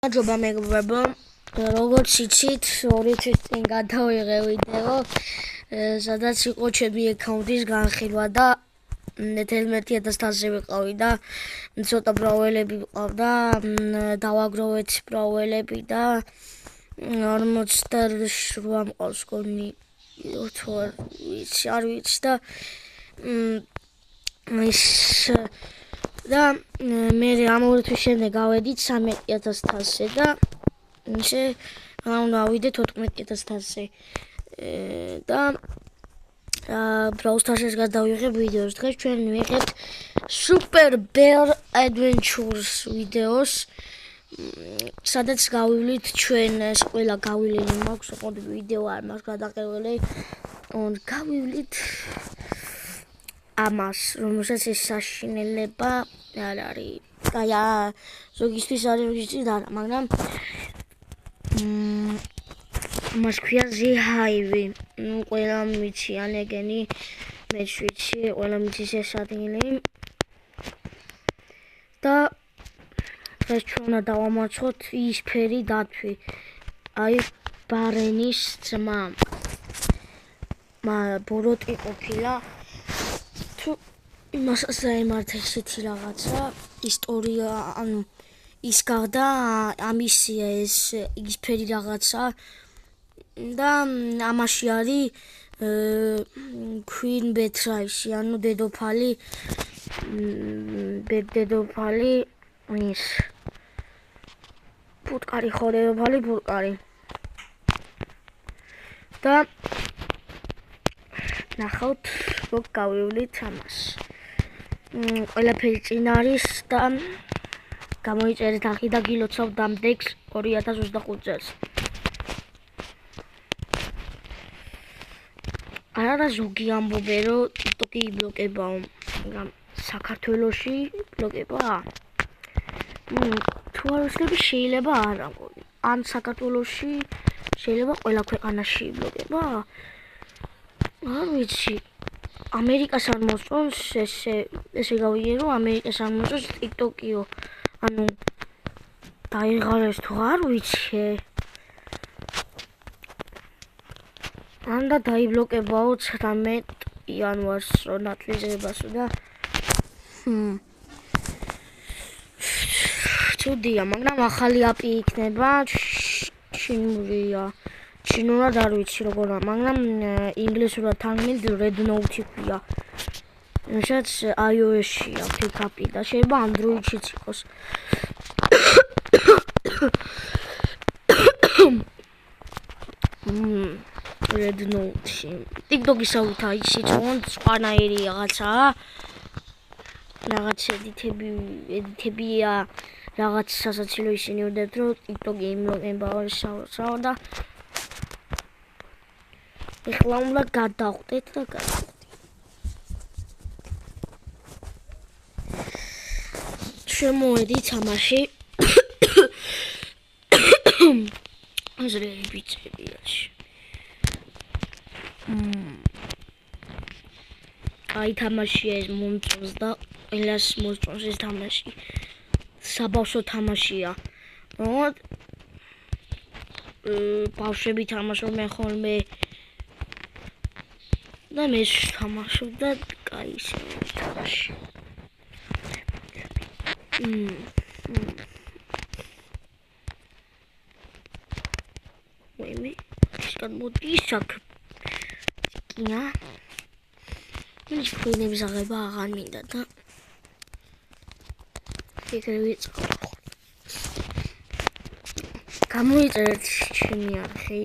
მადლობა მეგობრებო, როგორც იცით, 2 თვის წინ გადავიღე ვიდეო, სადაც იყო ჩემი აკაუნტის განხილვა და 11,000-ზე ვიყავი და ცოტა ბრაუელები ვიყავდა, დავაგროვეთ ბრაუელები და 48 მყავს გონი, არ ვიცი და და მე ამ 2 თვის შემდეგ გავედით 13,000-ზე და ისე გავიდე 14,000-ზე და Brawl Stars-ს გადავიღებ ვიდეოს. დღეს ჩვენ ვიღებთ Super Bear Adventures ვიდეოს, სადაც გავივლით ჩვენ ეს ყველა გავილილი მაქვს, ოღონდ ვიდეო არ მაქვს გადაღებული. გავივლით ამას, რომელსაც ეს საშინელება არ არის. ზოგისთვის არის ვიცით არა, მაგრამ მას ქვია ზიჰაივი. ყველა მიციან ეგენი, მე ვიცი, ყველა მიცის ეს ადგილი. და დღეს ჩვენ უნდა დავამარცხოთ ის ფერი დათვი. აი ბარენის ძმა. ბოროტი ყოფილა. თუ იმასაც დაემართა ესეთი რაღაცა, ისტორია, ანუ ის გახდა ამისია ეს ის ფერი რაღაცა და ამაში არის Queen Beatrice, ანუ დედოფალი ის პუტკარი ხო დედოფალი პუტკარი და ნახავთ როგორ გავივლით ამას. ყველაფერი წინ არის და გამოიწერეთ ახი და გილოცავთ დამდეგს 2025 წელს. არა ზოგი ამბობენ რომ TikTok-ი ბლოკებაო, მაგრამ საქართველოში ბლოკებაა. თუ არ ვცდები შეიძლება არა მგონი. ან საქართველოში შეიძლება ყველა ქვეყანაში ბლოკება. არ ვიცი. ამერიკას არ მოსწონს ესე გავიგე რომ ამერიკას არ მოსწონს TikTok-იო. ანუ დაიღალეს თუ არ ვიცი. ანდა დაიბლოკებაო 19 იანვარს რო ნათლიზებას და ჩუდია, მაგრამ ახალი აპი იქნება ჩინურია. ჩინურად არ ვიცი როგორა, მაგრამ ინგლისურად თარგმნით Red Note ქვია. რასაც iOS-ია ფიქაპი და შეიძლება Android-შიც იყოს. Red Note. TikTok-ის აუთა ისიც ოღონდ სხვანაირი რაღაცაა. რაღაც ედიტებია, რაღაც სასაცილო ისინი ვდებთ, რომ TikTok-ი იმლოკებაო და ეხლა უნდა გადავხდეთ და შემოვედით ამაში. აზრები ბიჭებიაში. აი თამაშია ეს მომწონს და ყველას მოსწონს ეს თამაში. საბავშვო თამაშია. ბავშვები თამაშობენ ხოლმე და მე თამაშობ და კაი თამაში. მე ისკან მოდის აქ. კია ის ფრინების აღება აღარ მინდა და ეგრე ვიწყო. გამოიწერეთ ჩემი არხი.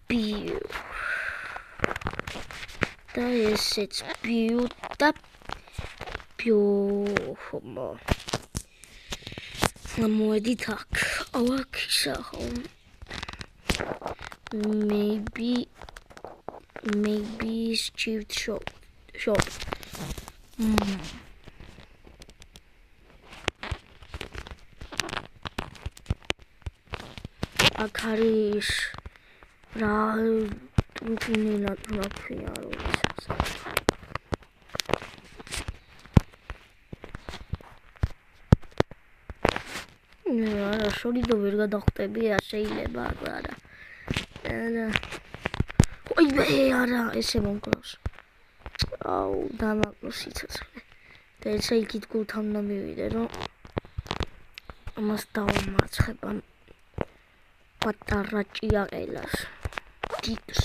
ბიუ და ესეც ბიუ და ბიუ ხომო. გამოვედით აქ. აქ ისახო. Maybe shift shop. აქ არის რა ტუნტუნილა თქვია რომ ისას. არა, შორიდო ვერ გადახვდები, შეიძლება, არა. ოიმე, არა, ესე მომკლავს. აუ, დამაკლო სიცოცხლე. და ეცა იქით გულთან უნდა მივიდე, რომ ამას დავამარცხება პატარა ჭიაყელას. დიდს.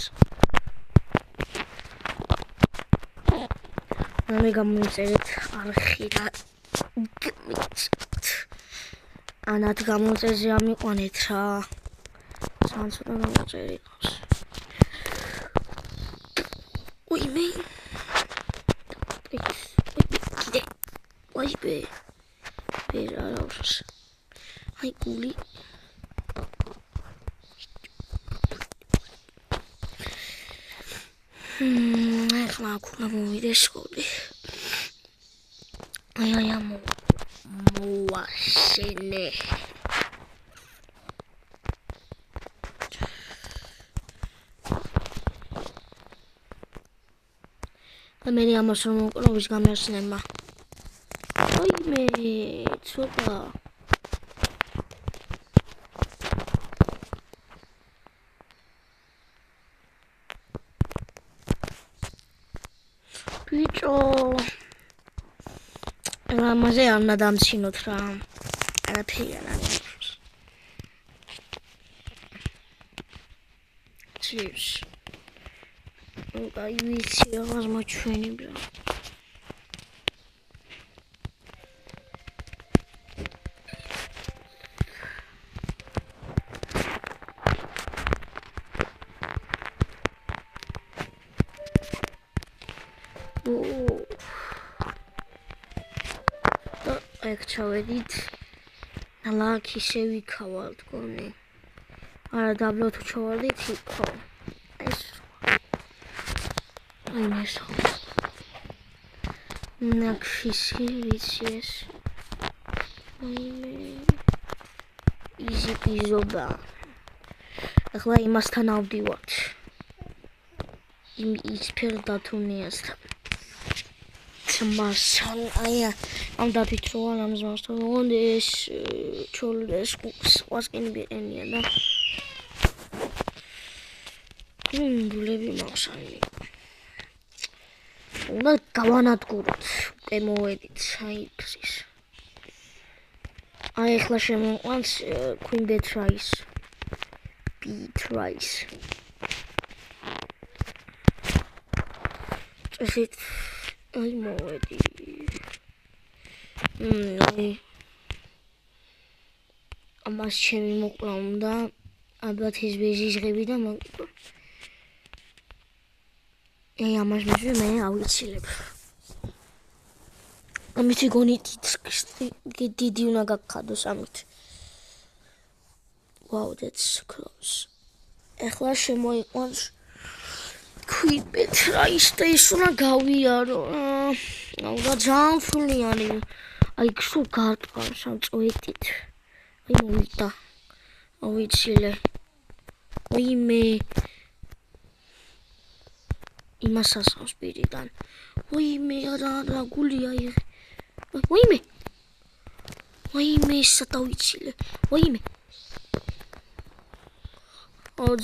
მე გამომწერეთ არხი და ანათ გამოწერზე ამიყვანეთ რა. სანს უნდა გამოწერიყავს. ოიმე. ოიმე. ვერა რავს. აი გული. ახლა აქულა მოვიდე სკოლი. აი მოვაშენე. მე ამას რომ მოკროვის გამეცნება. ოიმე, ცოტა. ბიჭო. ამაზე არ უნდა დამცინოთ რა. არაფერი არ არის. Cheers. აი ვიცი რაღაც მაჩვენებია. ეგ ჩავედით. ნალაკ ისე ვიქავალ თქონი. არა დაბლო თუ ჩავარდით იქო. ეს აი მესო. ნაკშისი ვიცი ეს. იზი პიზობა. ახლა იმასთან ავდივართ. ის ფერდათუნიასთან. Marsan, aia, am dat picturul, am zis asta, unde ești ciolul scoas în bine, da? Dulebi Marsan. Una kavanat kurat, emoedit, ai precis. Ai khlashem once Queen Beatrice. Is აი მოვედი. ამას ჩემი მოკლა უნდა. ალბათ ეს ბეჟიჟღები და მოკლა. ამას მე ავიცილებ. ამითი გონი დიდი უნდა გაგხადოს ამით. Wow, that's close. ეხლა შემოიყვანს Queen Beatrice და ის უნდა გავიარო. და ძალიან სულიანი. აი სულ გარტყავს ამ წვეთით. აი მოვიდა. ავიცილე. ოიმე. იმას ასავს პირიდან. ოიმე, არა, გულია იღე. ოიმე. ოიმე, სადავიცილე. ოიმე.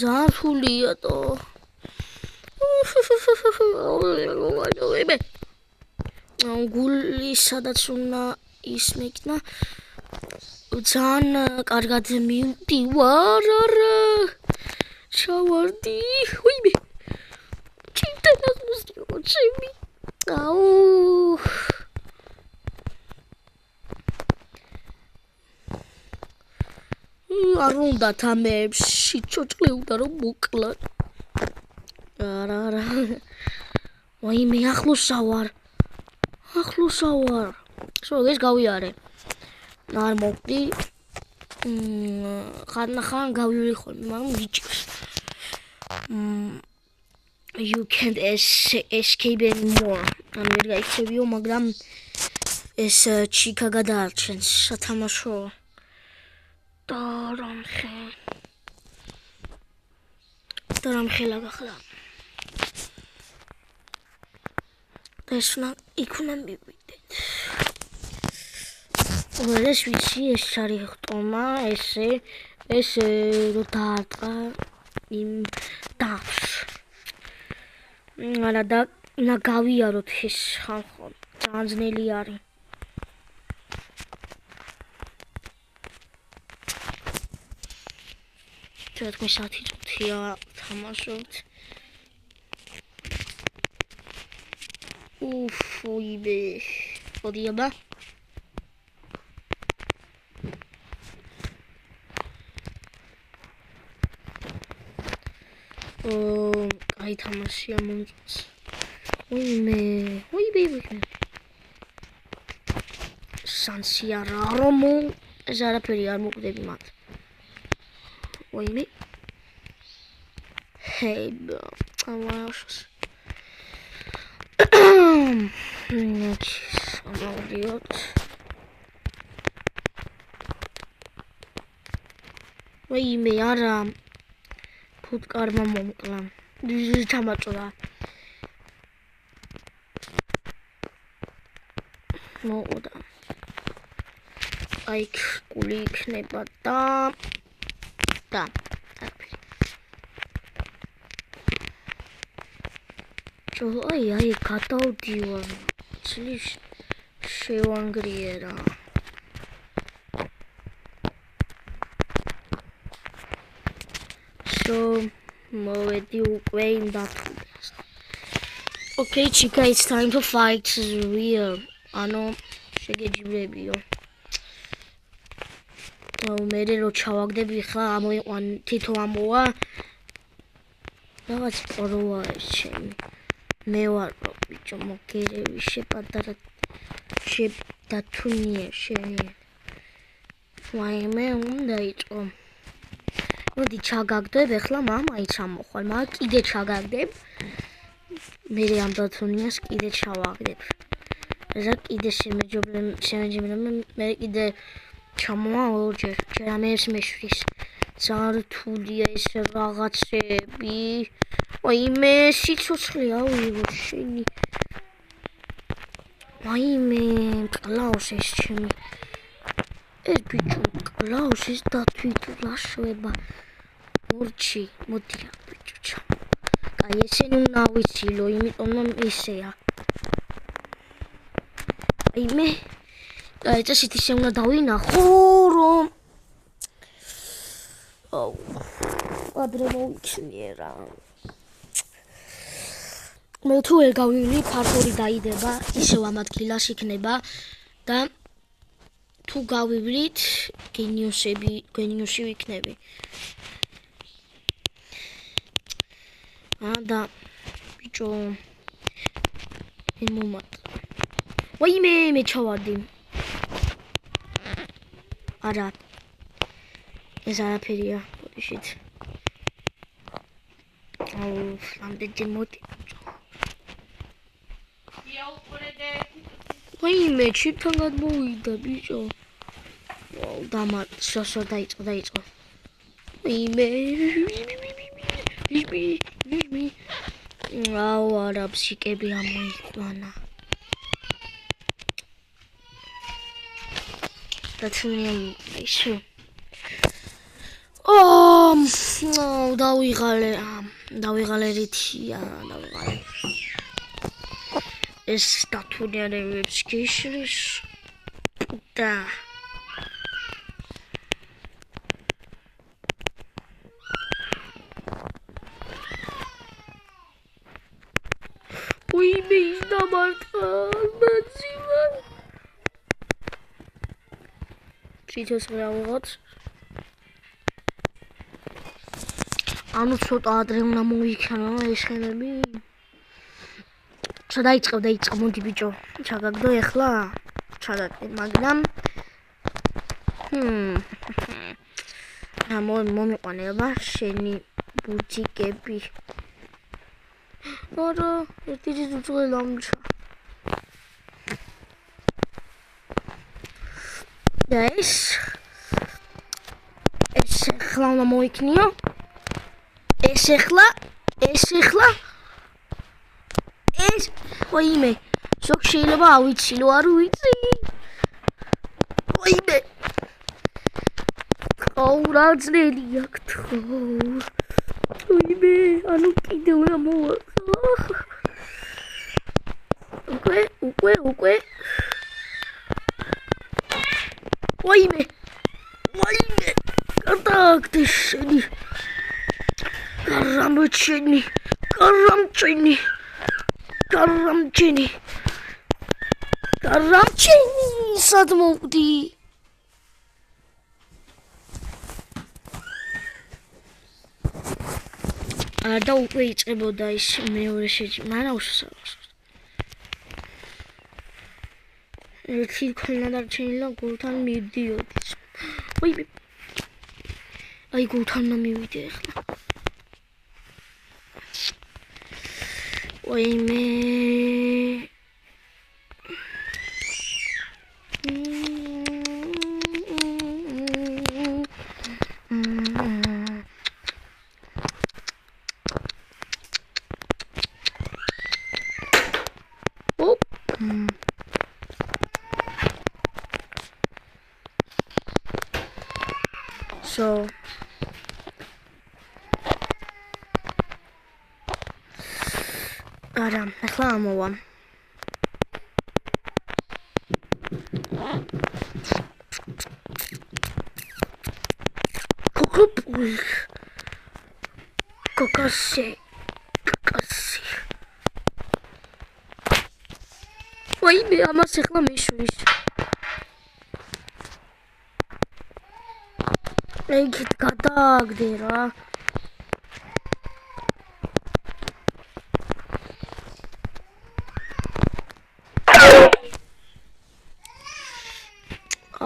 ძალიან სულია თო. გული სადაც უნდა ისმეკნა ძალიან კარგად მივდივარ არა ჩავარდი უიმე ჩემთან აღმოსდიო ჩემი აუ არ უნდა თამებში ჩოჭლეუდა რომ მოკლან არა ვაიმე ახლოსავარ სულ ეს გავიარე არ მოვდი ხან გავივლი ხოლმე მაგრამ გიჭირს you can't escape anymore ან ვერ გაიქცევიო მაგრამ ეს ჩიკა გადაარჩენს სათამაშო დარამხელა გახლა და ეს იქ უნდა მივიდეთ ყველას ვიცი ეს არის ხტომა, ესე რო დაარტყა იმ დავს. არა და გავიაროთ ეს ხალხო, ძალიან ძნელი არის. თქო საათი წუთია თამაშობთ. ოიბე. ოდიაბა. აი თამაშია მომწონს. ოიბე. სანსიარა რომო ეს არაფერი არ მოკვდები მათ. ოიმე. ჰეი, ამაშოს. ამავდიოთ. ოიმე არა ფუტკარმა მომკლა. თამაწოდა. მოუდა. აი კული იქნება და აი გადავდივარ ცლის შევანგრიერა მოვედი უკვე იმ დათვლას. Okay, chica, it's time to fight real. ანუ შეგეჯიბრებიო. მე რო ჩავაგდები ხა ამოიყვან თითო ამოვა. რაღაც პროა ეს ჩემი. მე ვარ ბიჭო მოგერევი შეპატარა შედათუნია შენი. ვაიმე უნდა იყო. მოდი ჩაგაგდებ ახლა მამაიც ამოხვალ, მაგრამ კიდე ჩაგაგდებ. მე ამ დათუნიას კიდე ჩავაგდებ. რა კიდე შემეჯიბრებენ მე კიდე ჩამოვა ორჯერ. ჯერამეს მეშვის. ძალიან რთულია ეს რაღაცები. ვაიმე სიცოცხლე ავიღო შენი. ვაიმე კლაუს ეს ჩემი. ეს ბიჭო კლაუს ეს დათვითლა შვება. მორჩი მოდია ბიჭო ჩამო. აი ესენი უნდა ვიცილო, იმიტომ რომ ისეა. ვაიმე აი წესით ისე უნდა დავინახო რომ ადრე მოვიჩნიე რა. მე თუ ვერ გავივლი ფართორი დაიდება, ისევ ამ ადგილას იქნება და თუ გავივლით გენიოსი ვიქნები. და ბიჭო იმომატ. ვაიმე მე ჩავარდი. არა ეს არაფერია შეთ. ამდენი მოდი. ვაიმე ჩიპთან გადმოვიდა ბიჭო. დამაშო დაიწყო. ვაიმე. ვიჟმი. არა ფსიკები ამოიყვანა. დათუნია ისე. დავიღალე რითია, დავიღალე. ეს დათუნიანებებს გიშლის და ვაიმე ის დამარტყა მაციმა. სიცოცხლე ავიღოთ. ანუ ცოტა ადრე უნდა მოიქანა ეს ხელები. დაიწყო მოდი ბიჭო. ჩაგაგდო ეხლა. ჩაგაგდე მაგრამ მომიყვანება შენი ბუჯიკები. არა ერთი ძუძღე ლამჩა. და ეს ახლა უნდა მოიქნიო. ეს ახლა ვაიმე შოკ შეიძლება ავიცილო არ ვიცი. ვაიმე ყაურა ძნელი აქვს ვაიმე ანუ კიდევ რა მოვა უკვე ვაიმე გადააგდე შენი გარამჩენი სად მოვდი და უკვე იწყებოდა ის მეორე შეჯი მაგრამ უშავსო ერთი ქონა დარჩენილა გულთან მივდიოდი ვაიმე აი გულთან მივიდე ახლა ვაიმე So არა, ახლა ამოვა. კოკასი. ვაიმე, ამას ახლა მეშვის. ეგეთ გადააგდე რა.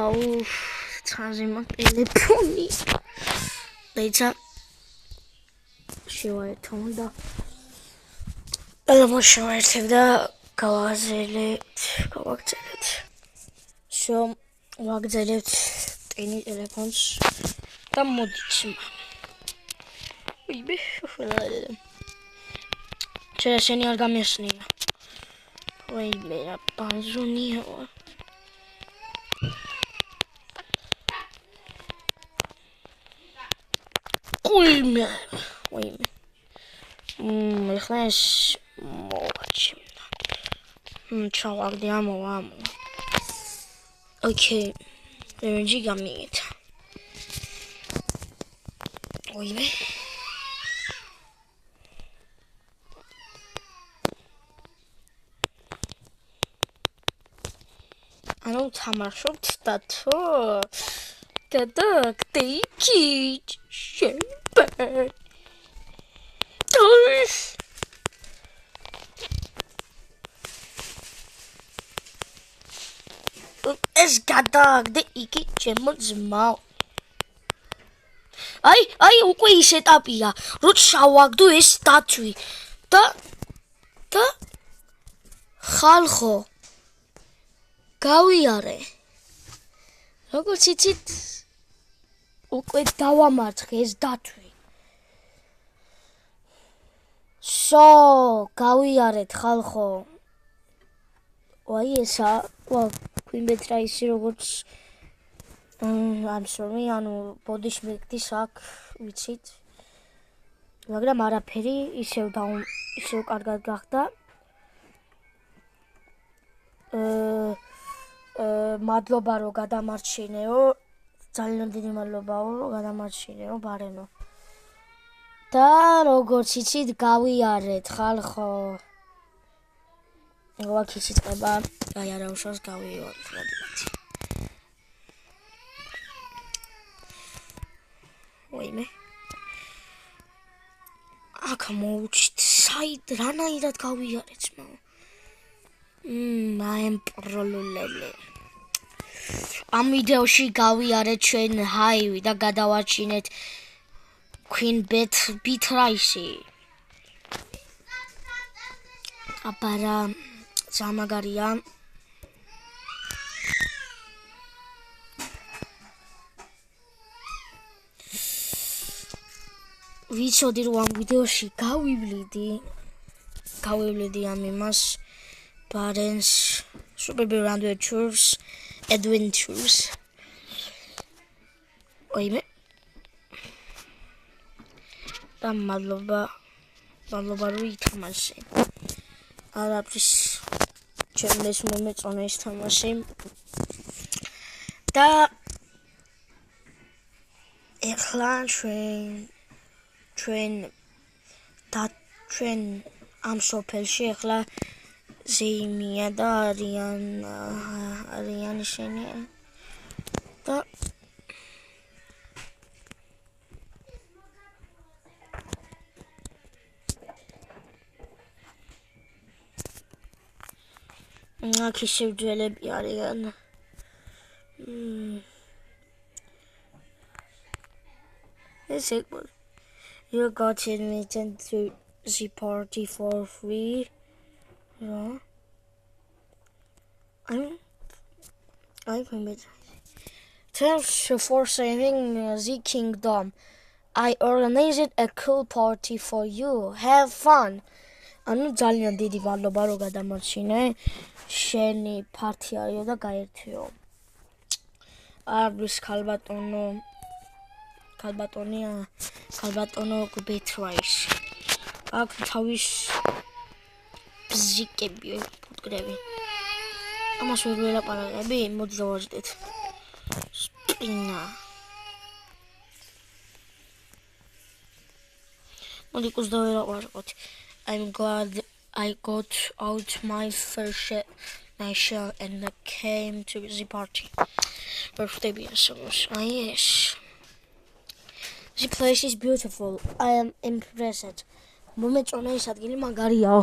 აუ, ცაზე მაგ ტელეფონი. დაიცა. შევაერთო და ტელეფონი შევაერთებ და გავაგზავნეთ. ვაგზავნეთ ტენი ტელეფონს. და მოდით. ვიბე, შენი არ გამიასნია. ვიბე, ბანზონია. ვიბე. ეხლა ეს მოვაჩი. ჩავაგდე ამოვა. ოკეი. ენერგი გამიგეთა. ვაიმე. ანუ თამაშობთ და თუ გადაგდე შეიძლება. ეს გადაგდე იგი ჩემო ძმაო. აი უკვე ის ეტაპია, რომ შავაგდო ეს დათვი და ხალხო გავიარე. როგორც იცით, უკვე დავამარცხე ეს დათვი. გავიარეთ ხალხო. ვაი ესა, ქვინბეთ რა ისი როგორც I'm sorry, ანუ ბოდიშ მიგდის აქ, ვიცით. მაგრამ არაფერი ისევ კარგად გახდა. მადლობა რომ გადამარჩინეო. ძალიან დიდი მადლობაო რომ გადამარჩინეო, ბარენო. და როგორც იცით, გავიარეთ ხალხო. ვაქიცი წება, აი არა უშავს გავიარეთ რადგან. ვაიმე. აქ მოვუჩით, რანაირად გავიარეთ ძმაო. I'm პროლოლელე. ამ ვიდეოში გავიარეთ ჩვენ ჰაივი და გადავაჩინეთ Queen Beatrice. აბარა ზამაგარია. ვიცოდი რომ ამ ვიდეოში გავივლიდი ამ იმას Barnes Super Big Adventures ოიმე და მადლობა რომ ითამაშე არაფრის ჩემს მომეწონა ის თამაში და ეხლა ჩვენ ამ სოფელში ეხლა ზეიმია და არიან ისინი და აქ ისევ ძველები არიან You got admitted to the party for free. Yeah. I'm permitted. Thanks for saving the kingdom. I organized a cool party for you. Have fun. ანუ ძალიან დიდი მადლობა რომ გადამორჩინე. შენი პარტი არისო და გაერთიო. არის ქალბატონო გბეთრაის. აქ თავის ბზიკები პუტკრები. ამას ვერ ველაპარაკები, მოდი დავაჯდეთ. სპინა. მოდი კუს დაველაპარაკოთ. I'm glad I got out my first shell and came to the party. Birthday songs. Yes. The place is beautiful. I am impressed. მომეწონა ის ადგილი მაგარიაო.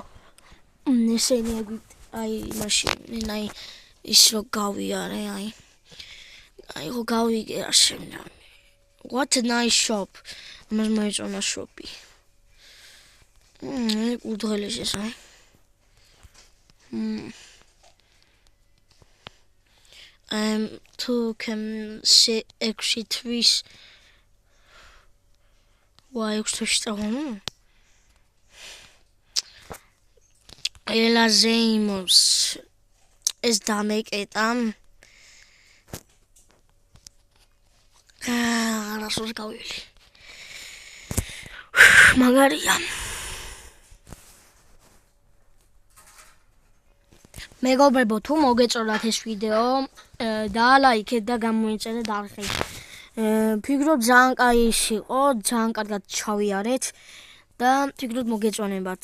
ესენი აი მაშინ აი ის რო გავიარე აი რო გავიგეაშენდა. What a nice shop. ამას მოეწონა შოპი. უდღელეს აი. To come see exit Why extra Elazemos is დამეკეტა რასოს გავილი მაგარია მეგობრებო თუ მოგეწონათ ეს ვიდეო დაალაიქეთ და გამოიწერეთ არხით ფიქრობ ძალიან კაი იყო ძალიან კარგად ჩავიარეთ და ფიქრობ მოგეწონებათ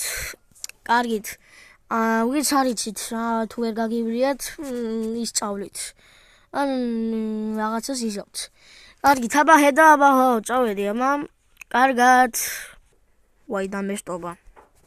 კარგით ვიც არიცით რა თუ ვერ გაგივლიათ ისწავლით ან რაღაცას იზავთ კარგით აბა ხედა აბა წავედი ამა კარგად ვაი დამესტობა